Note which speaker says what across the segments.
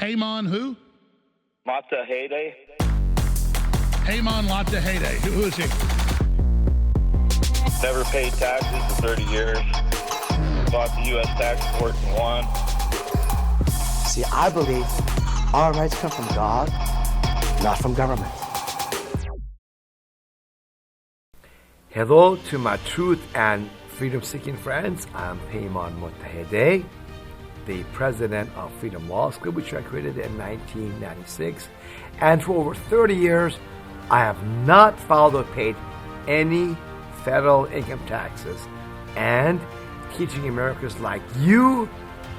Speaker 1: Peymon who?
Speaker 2: Matahede.
Speaker 1: Peymon Latahede. Who is he?
Speaker 2: Never paid taxes in 30 years. Fought the U.S. tax court and won.
Speaker 3: See, I believe our rights come from God, not from government.
Speaker 4: Hello to my truth and freedom-seeking friends. I'm Peymon Motahede, the president of Freedom Law School, which I created in 1996. And for over 30 years, I have not filed or paid any federal income taxes, and teaching Americans like you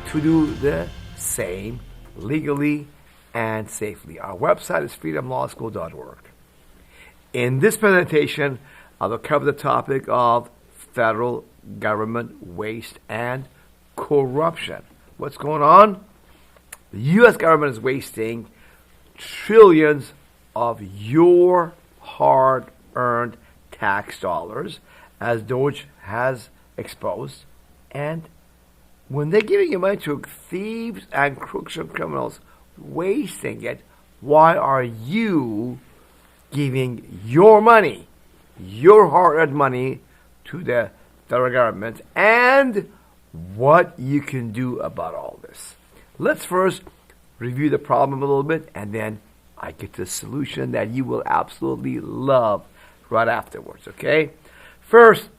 Speaker 4: to do the same legally and safely. Our website is freedomlawschool.org. In this presentation, I will cover the topic of federal government waste and corruption. What's going on? The U.S. government is wasting trillions of your hard-earned tax dollars, as DOGE has exposed. And when they're giving your money to thieves and crooks and criminals, wasting it, why are you giving your money, your hard-earned money, to the federal government, and what you can do about all this? Let's first review the problem a little bit, and then I get to the solution that you will absolutely love right afterwards, okay? First,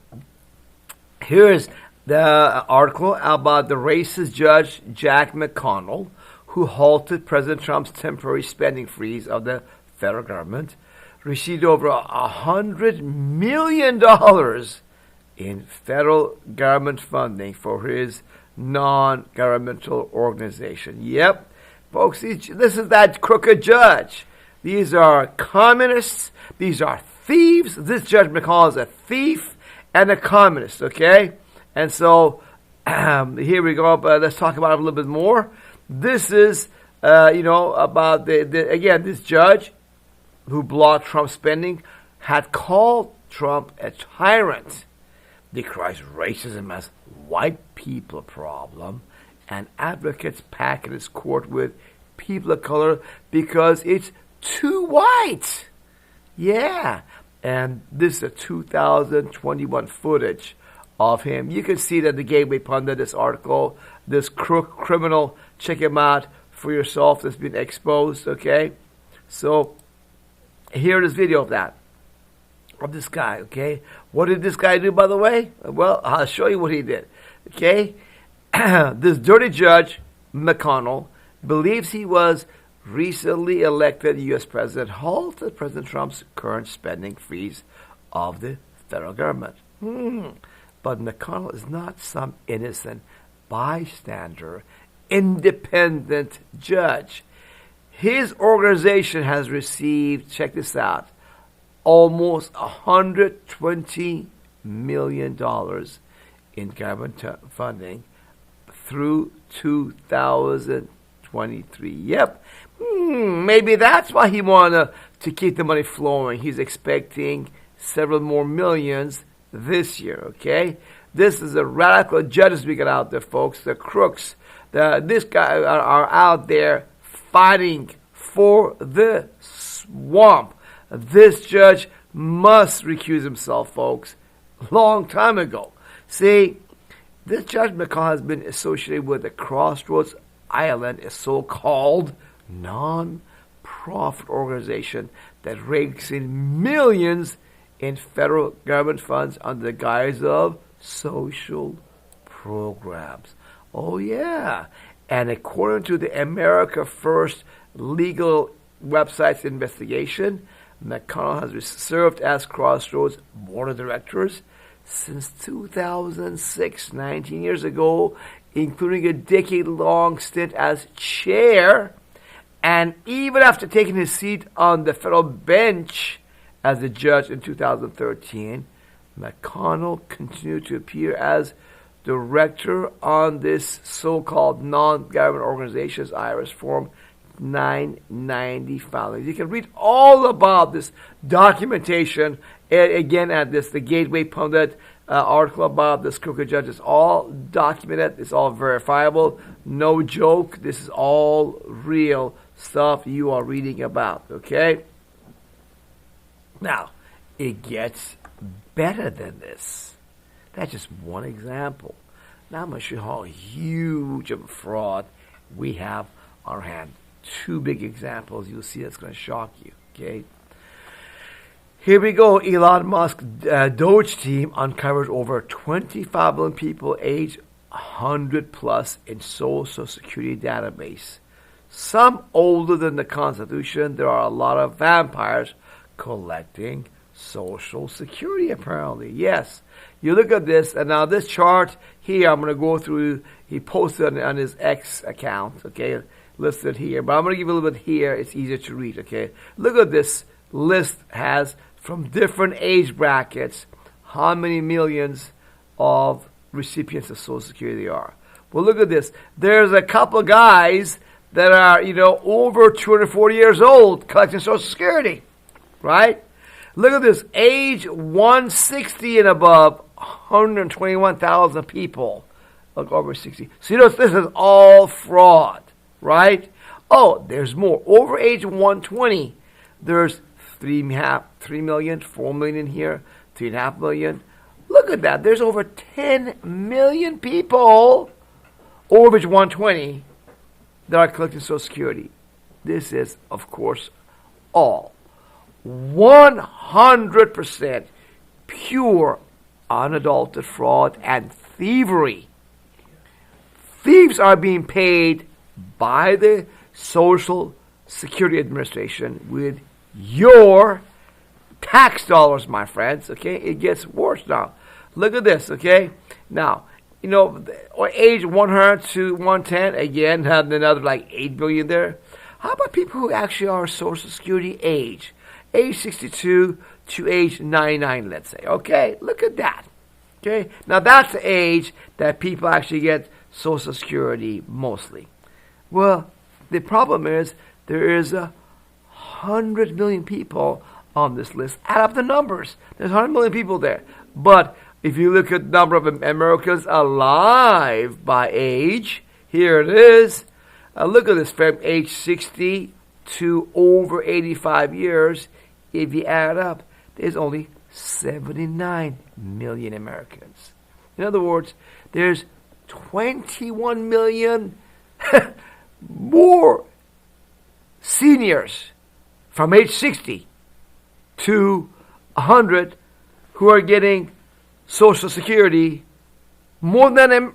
Speaker 4: here's the article about the racist judge Jack McConnell, who halted President Trump's temporary spending freeze of the federal government, received over $100 million in federal government funding for his non-governmental organization. Yep, folks, this is that crooked judge. These are communists. These are thieves. This Judge McConnell is a thief and a communist, okay? And so, here we go. Let's talk about it a little bit more. This is, about this judge who blocked Trump's spending had called Trump a tyrant, decries racism as white people problem, and advocates packing his court with people of color because it's too white. Yeah. And this is a 2021 footage of him. You can see that the Gateway Pundit, this article, this crook criminal, check him out for yourself, that's been exposed, okay? So, here is video of that, of this guy, okay? What did this guy do, by the way? Well, I'll show you what he did, okay? This dirty judge, McConnell, believes he was recently elected U.S. president, halted President Trump's current spending freeze of the federal government. But McConnell is not some innocent bystander, independent judge. His organization has received, check this out, almost $120 million in government funding through 2023. Yep. Maybe that's why he wanted to keep the money flowing. He's expecting several more millions this year, okay? This is the radical judges we got out there, folks. The crooks, this guy are out there fighting for the swamp. This judge must recuse himself, folks. Long time ago. See, this Judge McConnell has been associated with the Crossroads Island, a so-called non-profit organization that rakes in millions in federal government funds under the guise of social programs. Oh, yeah. And according to the America First legal website's investigation, McConnell has served as Crossroads board of directors since 2006, 19 years ago, including a decade-long stint as chair, and even after taking his seat on the federal bench as a judge in 2013, McConnell continued to appear as director on this so-called non-government organization's IRS Form 990 filings. You can read all about this documentation again at the Gateway Pundit article about this crooked judge. It's all documented. It's all verifiable. No joke. This is all real stuff you are reading about. Okay? Now, it gets better than this. That's just one example. Now I'm going to show you how huge of a fraud we have on our hand. Two big examples. You'll see that's going to shock you. Okay? Here we go. Elon Musk DOGE team uncovered over 25 million people age 100 plus in Social Security database. Some older than the Constitution. There are a lot of vampires collecting Social Security, apparently. Yes. You look at this, and now this chart here, I'm going to go through. He posted on his X account, okay, listed here. But I'm going to give you a little bit here. It's easier to read, okay. Look at this list has from different age brackets how many millions of recipients of Social Security there are. Well, look at this. There's a couple of guys that are, over 240 years old collecting Social Security, right? Look at this. Age 160 and above, 121,000 people. Look, over 60. So this is all fraud, right? Oh, there's more. Over age 120, there's 3 million, 4 million here, 3.5 million. Look at that. There's over 10 million people over age 120 that are collecting Social Security. This is, of course, all 100% pure, unadulterated fraud and thievery. Thieves are being paid by the Social Security Administration with your tax dollars, my friends. Okay, it gets worse now. Look at this. Okay, now age 100 to 110 again, have another like 8 billion there. How about people who actually are Social Security age 62 to age 99, let's say. Okay, look at that. Okay, now that's the age that people actually get Social Security mostly. Well, the problem is there is 100 million people on this list. Add up the numbers. There's 100 million people there. But if you look at the number of Americans alive by age, here it is. Look at this, from age 60 to over 85 years. If you add up, there's only 79 million Americans. In other words, there's 21 million more seniors from age 60 to 100 who are getting Social Security, more than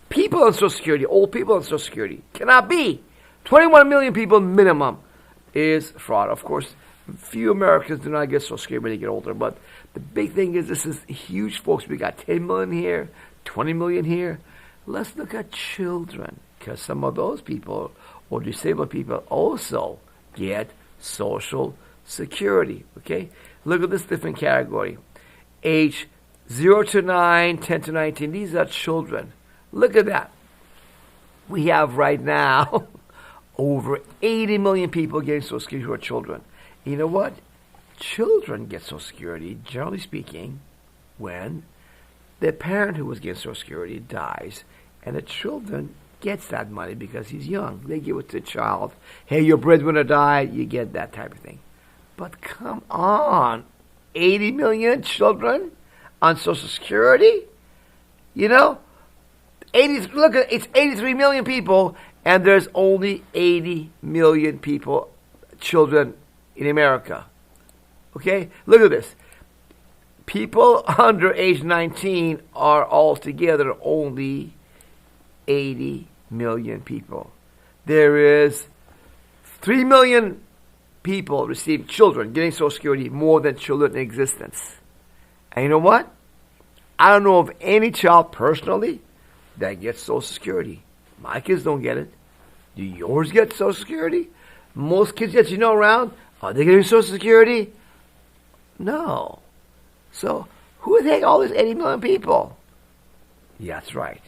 Speaker 4: people on Social Security, old people on Social Security. Cannot be. 21 million people minimum is fraud. Of course, few Americans do not get Social Security when they get older, but the big thing is this is huge, folks. We got 10 million here, 20 million here. Let's look at children, because some of those people or disabled people also get Social Security. Okay, look at this different category. Age 0 to 9, 10 to 19. These are children. Look at that. We have right now over 80 million people getting Social Security who are children. You know what? Children get Social Security, generally speaking, when the parent who was getting Social Security dies, and the children gets that money because he's young. They give it to the child. Hey, your breadwinner died, you get that type of thing. But come on, 80 million children on Social Security? Look at it's 83 million people, and there's only 80 million people, children in America. Okay? Look at this. People under age 19 are altogether only 80 million people. There is 3 million people receiving children getting Social Security more than children in existence. And you know what? I don't know of any child personally that gets Social Security. My kids don't get it. Do yours get Social Security? Most kids that around, are they getting Social Security? No. So, who the heck all these 80 million people? Yeah, that's right.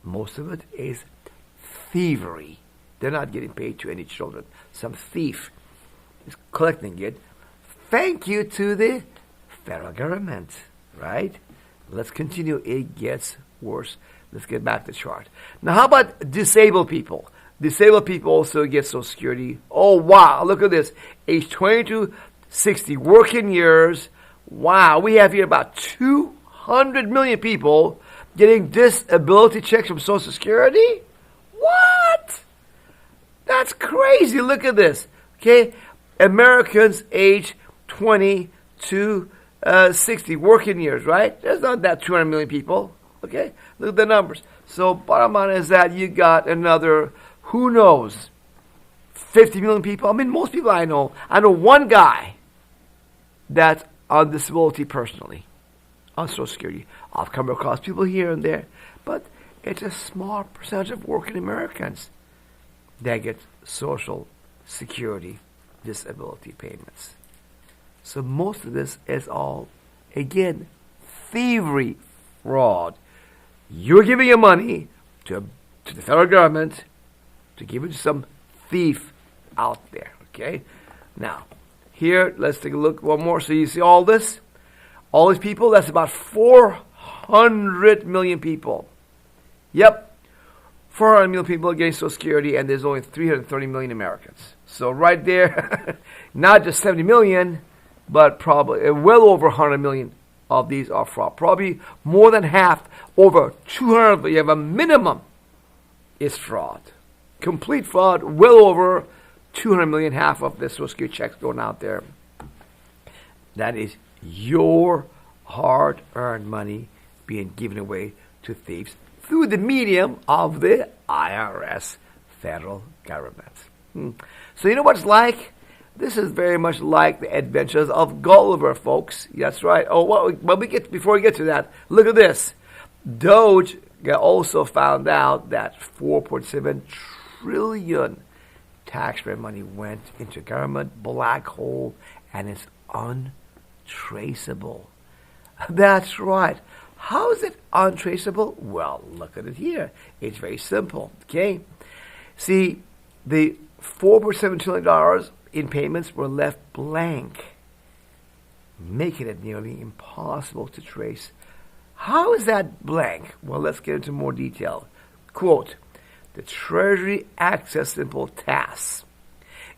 Speaker 4: Most of it is thievery. They're not getting paid to any children. Some thief is collecting it. Thank you to the federal government, right? Let's continue. It gets worse. Let's get back to the chart. Now, how about disabled people? Disabled people also get Social Security. Oh, wow. Look at this. Age 22, 60 working years. Wow. We have here about 200 million people getting disability checks from Social Security. What? That's crazy. Look at this. Okay. Americans age 20 to 60 working years, right? There's not that 200 million people. Okay. Look at the numbers. So bottom line is that you got another, who knows, 50 million people. I mean, most people I know one guy that's on disability personally, on Social Security. I've come across people here and there, but it's a small percentage of working Americans that get Social Security disability payments. So most of this is all, again, thievery, fraud. You're giving your money to the federal government to give it to some thief out there, okay? Now, here, let's take a look one more. So you see all this? All these people, that's about 400 million people. Yep. 400 million people getting Social Security, and there's only 330 million Americans. So right there, not just 70 million, but probably well over 100 million of these are fraud. Probably more than half, over 200, you have a minimum, is fraud. Complete fraud, well over 200 million, half of the Social Security checks going out there. That is your hard-earned money being given away to thieves through the medium of the IRS, federal government. So you know what it's like? This is very much like the adventures of Gulliver, folks. That's right. Oh, well, before we get to that, look at this. DOGE also found out that 4.7 trillion taxpayer money went into government black hole, and it's untraceable. That's right. How is it untraceable? Well, look at it here. It's very simple. Okay, see, the $4.7 trillion in payments were left blank, making it nearly impossible to trace. How is that blank? Well, let's get into more detail. Quote, the Treasury Access Simple Task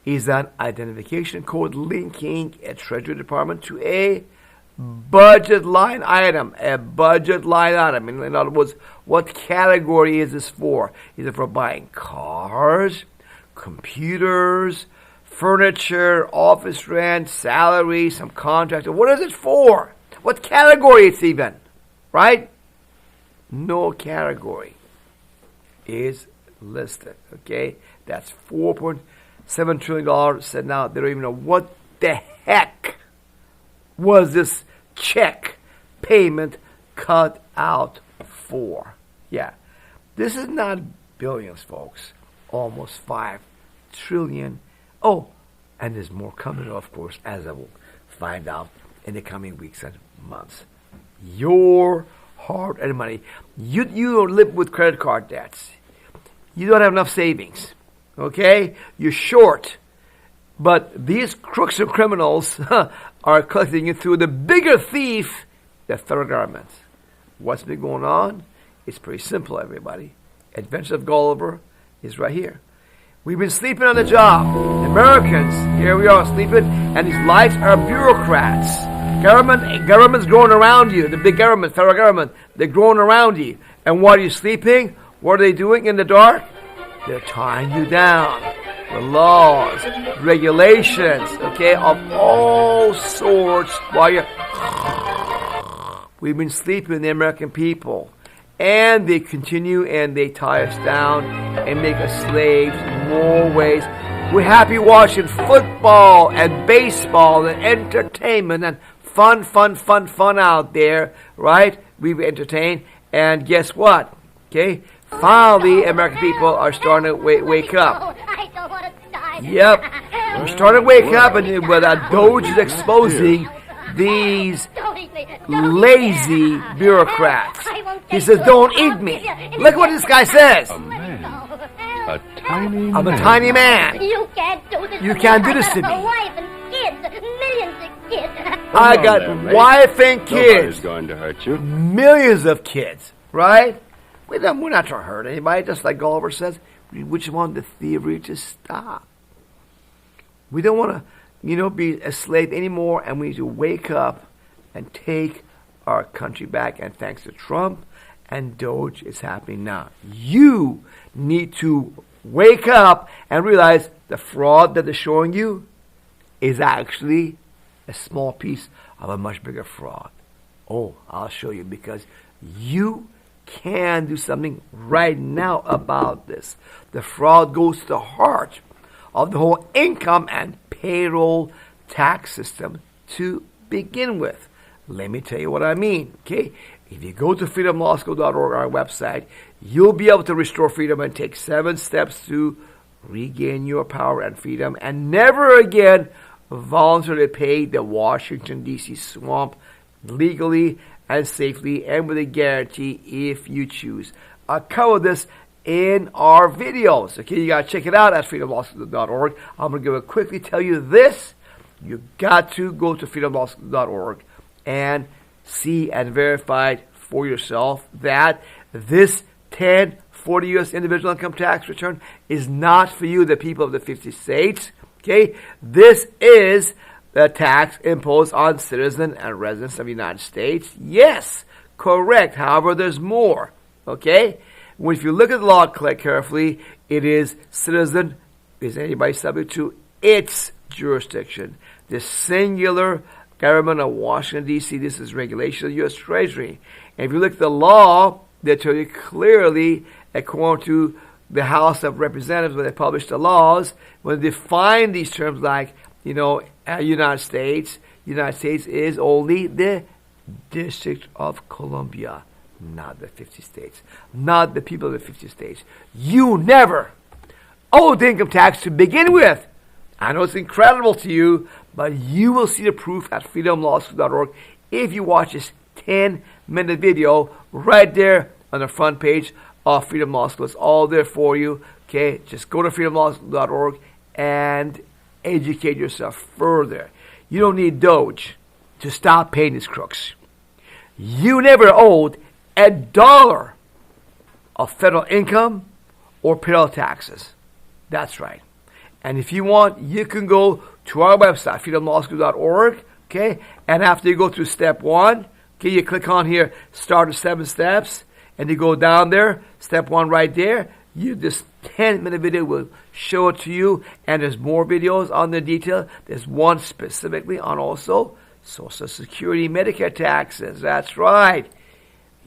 Speaker 4: is an identification code linking a Treasury Department to a budget line item. A budget line item. In other words, what category is this for? Is it for buying cars, computers, furniture, office rent, salary, some contractor? What is it for? What category it's even? Right? No category is listed. Okay? That's $4.7 trillion said now. They don't even know what the heck was this check payment cut out for. Yeah. This is not billions, folks. Almost 5 trillion. Oh, and there's more coming, of course, as I will find out in the coming weeks and months. Your hard-earned money. You don't live with credit card debts. You don't have enough savings. Okay? You're short. But these crooks and criminals are collecting it through the bigger thief, the federal government. What's been going on? It's pretty simple, everybody. Adventures of Gulliver is right here. We've been sleeping on the job. Americans, here we are sleeping, and these lights are bureaucrats. Government's growing around you. The big government, federal government, they're growing around you. And while you're sleeping, what are they doing in the dark? They're tying you down with laws, regulations, okay, of all sorts. While we've been sleeping, the American people, and they continue and they tie us down and make us slaves in more ways. We're happy watching football and baseball and entertainment and fun out there, right? We entertain, and guess what? Okay, finally, American people are starting to wake up.
Speaker 5: I don't want to die.
Speaker 4: Yep, we're starting to wake up, and that DOGE is exposing these lazy bureaucrats. He says, "Don't eat me." Look what this guy says.
Speaker 1: A tiny
Speaker 4: I'm a tiny man.
Speaker 5: You can't do this.
Speaker 4: You can't do this to me.
Speaker 5: A wife and kids, millions of kids.
Speaker 4: I got wife and kids.
Speaker 5: Nobody's going to hurt you.
Speaker 4: Millions of kids, right? We're not trying to hurt anybody, just like Gulliver says. We just want the thievery to stop. We don't want to, be a slave anymore, and we need to wake up and take our country back. And thanks to Trump and DOGE, it's happening now. You need to wake up and realize the fraud that they're showing you is actually a small piece of a much bigger fraud. Oh, I'll show you, because you can do something right now about this. The fraud goes to the heart of the whole income and payroll tax system to begin with. Let me tell you what I mean, okay? If you go to freedomlawschool.org, our website, you'll be able to restore freedom and take 7 steps to regain your power and freedom and never again voluntarily pay the Washington, D.C. swamp legally and safely and with a guarantee if you choose. I'll cover this in our videos. Okay, you got to check it out at freedomlawschool.org. I'm going to quickly tell you this. You got to go to freedomlawschool.org and see and verify for yourself that this 1040 U.S. individual income tax return is not for you, the people of the 50 states. Okay, this is the tax imposed on citizens and residents of the United States. Yes, correct. However, there's more. Okay, if you look at the law carefully, it is citizen, is anybody subject to its jurisdiction. The singular government of Washington, D.C., this is regulation of the U.S. Treasury. And if you look at the law, they tell you clearly, according to the House of Representatives, when they publish the laws, when they define these terms like, United States is only the District of Columbia, not the 50 states, not the people of the 50 states. You never owed income tax to begin with. I know it's incredible to you, but you will see the proof at freedomlawschool.org if you watch this 10-minute video right there on the front page of Freedom Law School. It's all there for you. Okay, just go to freedomlawschool.org and educate yourself further. You don't need DOGE to stop paying these crooks. You never owed $1 of federal income or payroll taxes. That's right. And if you want, you can go to our website, freedomlawschool.org, okay? And after you go through step 1, okay, you click on here, start the 7 steps, and you go down there, step 1 right there. This 10-minute video will show it to you, and there's more videos on the detail. There's one specifically on also Social Security, Medicare taxes. That's right.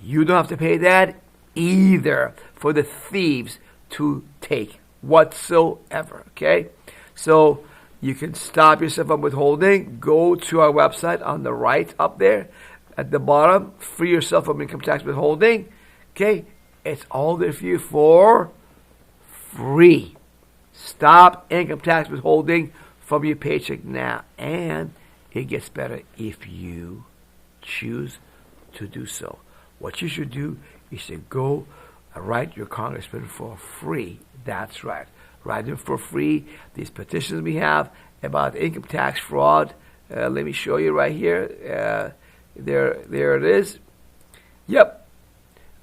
Speaker 4: You don't have to pay that either for the thieves to take whatsoever, okay? So you can stop yourself from withholding. Go to our website on the right up there at the bottom. Free yourself from income tax withholding, okay? It's all there for you for free. Stop income tax withholding from your paycheck now. And it gets better if you choose to do so. What you should do is to go write your congressman for free. That's right. Write them for free. These petitions we have about income tax fraud. Let me show you right here. There it is. Yep.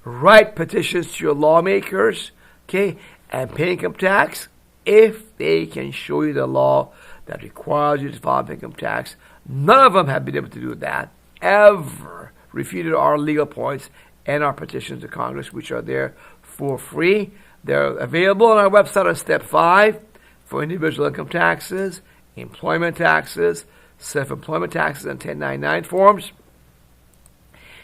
Speaker 4: Write petitions to your lawmakers, okay, and pay income tax if they can show you the law that requires you to file income tax. None of them have been able to do that, ever refuted our legal points and our petitions to Congress, which are there for free. They're available on our website on step 5 for individual income taxes, employment taxes, self-employment taxes, and 1099 forms.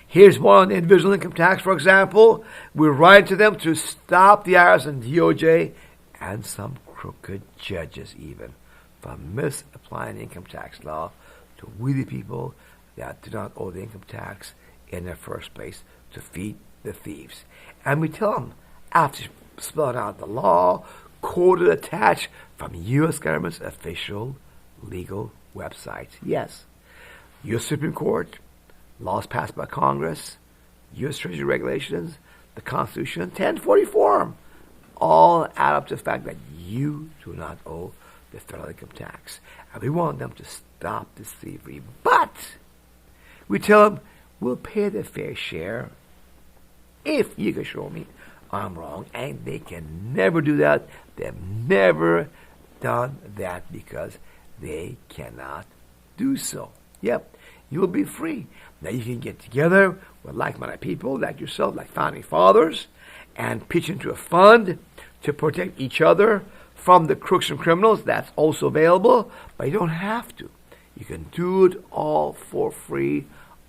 Speaker 4: Here's one on the individual income tax, for example. We write to them to stop the IRS and DOJ and some crooked judges even from misapplying income tax law to we the people that do not owe the income tax in the first place to feed the thieves. And we tell them, after spelling out the law, quoted attached from U.S. government's official legal websites. Yes, U.S. Supreme Court, laws passed by Congress, U.S. Treasury regulations, the Constitution, 1040 form, all add up to the fact that you do not owe the federal income tax. And we want them to stop this thievery. But We tell them, we'll pay the fair share if you can show me I'm wrong. And they can never do that. They've never done that because they cannot do so. Yep, you'll be free. Now you can get together with like-minded people like yourself, like founding fathers, and pitch into a fund to protect each other from the crooks and criminals. That's also available, but you don't have to. You can do it all for free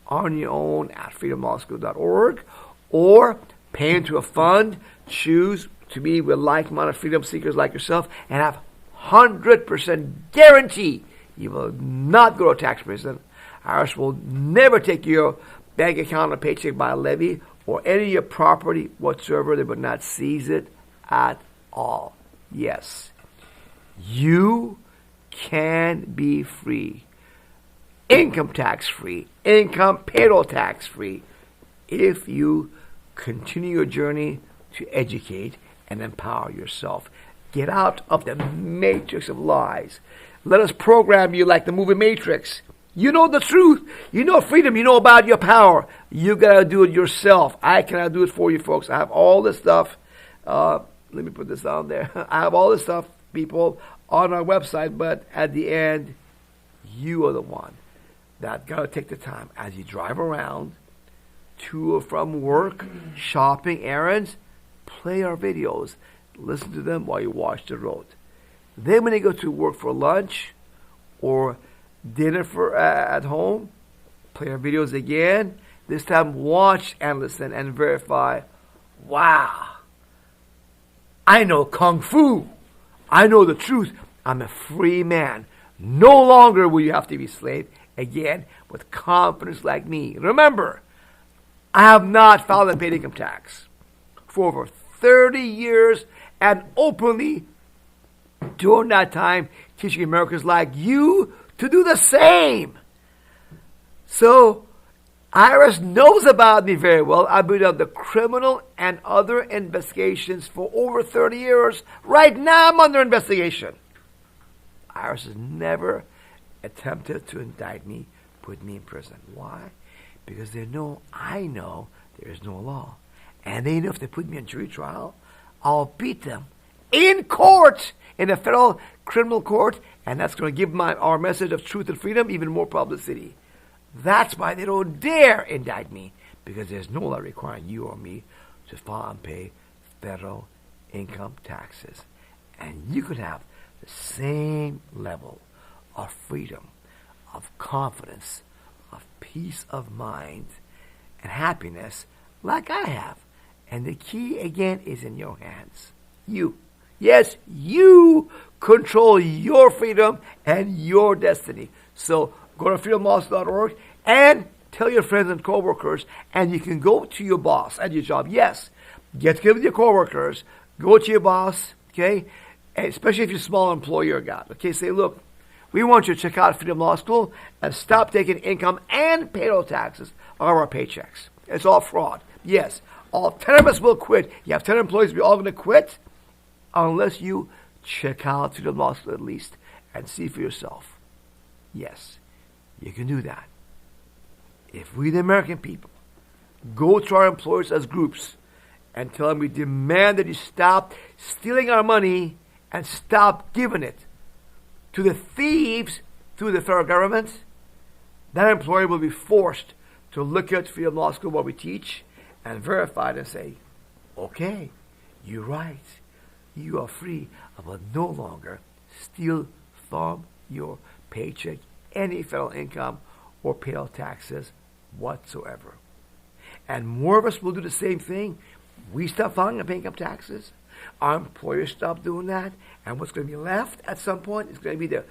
Speaker 4: on your own at freedomlawschool.org, or pay into a fund, choose to be with like-minded freedom seekers like yourself, and have 100% guarantee you will not go to tax prison. IRS will never take your bank account or paycheck by a levy or any of your property whatsoever. They will not seize it at all. Yes, you can be free, income tax free, income payroll tax free, if you continue your journey to educate and empower yourself. Get out of the matrix of lies. Let us program you like the movie Matrix. You know the truth. You know freedom. You know about your power. You got to do it yourself. I cannot do it for you, folks. I have all this stuff. Let me put this on there. I have all this stuff, people, on our website, but at the end, you are the one that got to take the time as you drive around to or from work, shopping, errands, play our videos. Listen to them while you watch the road. Then when you go to work for lunch or dinner for at home, play our videos again. This time watch and listen and verify. Wow, I know Kung Fu. I know the truth. I'm a free man. No longer will you have to be slave again with confidence like me. Remember, I have not filed and paid income tax for over 30 years and openly during that time teaching Americans like you to do the same. So IRS knows about me very well. I've been on the criminal and other investigations for over 30 years. Right now I'm under investigation. IRS has never attempted to indict me, put me in prison. Why? Because they know I know there is no law. And they know if they put me on jury trial, I'll beat them in court, in a federal criminal court, and that's going to give our message of truth and freedom even more publicity. That's why they don't dare indict me, because there's no law requiring you or me to file and pay federal income taxes. And you could have the same level of freedom, of confidence, of peace of mind, and happiness like I have. And the key, again, is in your hands. You. Yes, you control your freedom and your destiny. So go to freedomlaws.org and tell your friends and coworkers, and you can go to your boss at your job. Yes, get together with your coworkers. Go to your boss, okay? And especially if you're a small employer, okay? Say, look, we want you to check out Freedom Law School and stop taking income and payroll taxes out of our paychecks. It's all fraud. Yes, all 10 of us will quit. You have 10 employees, we're all going to quit unless you check out Freedom Law School at least and see for yourself. Yes, you can do that. If we, the American people, go to our employers as groups and tell them we demand that you stop stealing our money and stop giving it to the thieves through the federal government, that employer will be forced to look at Freedom Law School, what we teach, and verify it and say, okay, you're right. You are free. I will no longer steal from your paycheck any federal income or payroll taxes whatsoever. And more of us will do the same thing. We stop filing and paying income taxes. Our employers stop doing that. And what's going to be left at some point is going to be the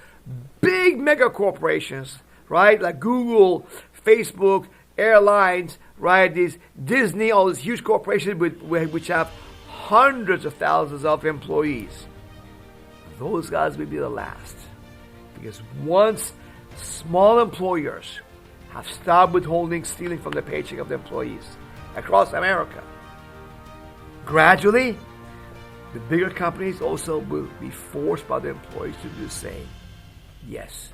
Speaker 4: big mega corporations, right? Like Google, Facebook, airlines, right? These Disney, all these huge corporations which have hundreds of thousands of employees. Those guys will be the last. Because once small employers have stopped withholding, stealing from the paycheck of the employees across America, gradually, the bigger companies also will be forced by the employees to do the same. Yes,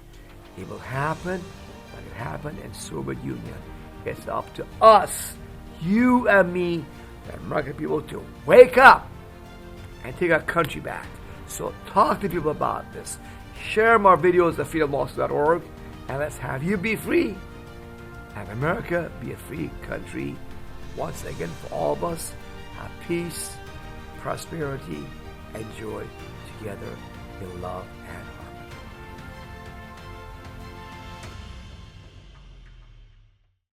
Speaker 4: it will happen like it happened in Soviet Union. It's up to us, you and me, the American people, to wake up and take our country back. So talk to people about this. Share more videos at freedomwalks.org, and let's have you be free. Have America be a free country once again for all of us. Have peace, prosperity, and joy together in love and